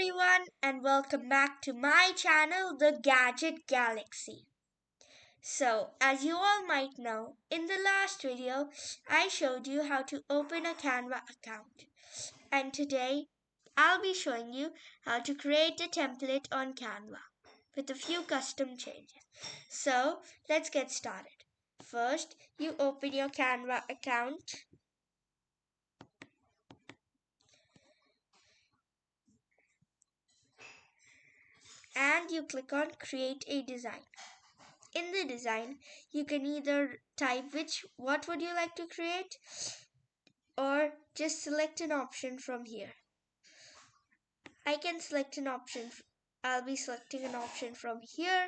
everyone, and welcome back to my channel, The Gadget Galaxy. So, as you all might know, in the last video, I showed you how to open a Canva account. And today, I'll be showing you how to create a template on Canva with a few custom changes. So, let's get started. First, you open your Canva account. And you click on create a design. In the design, you can either type what would you like to create, or just select an option from here. I can select an option. I'll be selecting an option from here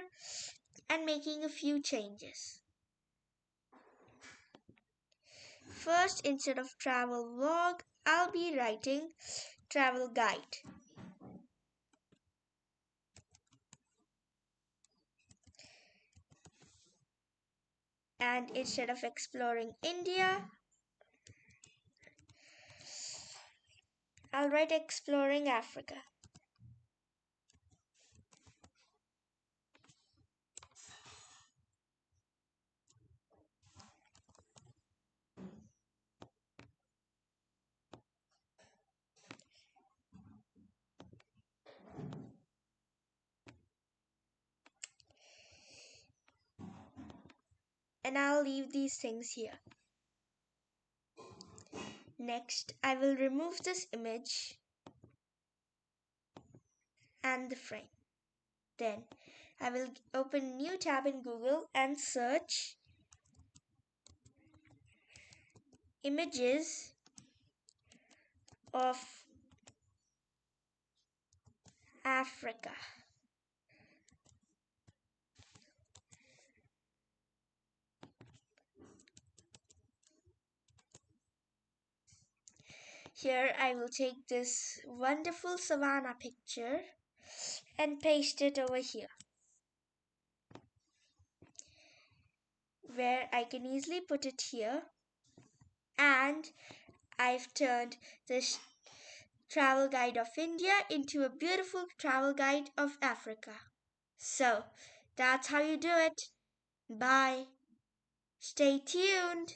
and making a few changes. First, instead of travel vlog, I'll be writing travel guide. And instead of exploring India, I'll write exploring Africa. And I'll leave these things here. Next, I will remove this image and the frame. Then I will open a new tab in Google and search images of Africa. Here I will take this wonderful savanna picture and paste it over here, where I can easily put it here. And I've turned this travel guide of India into a beautiful travel guide of Africa. So that's how you do it. Bye. Stay tuned.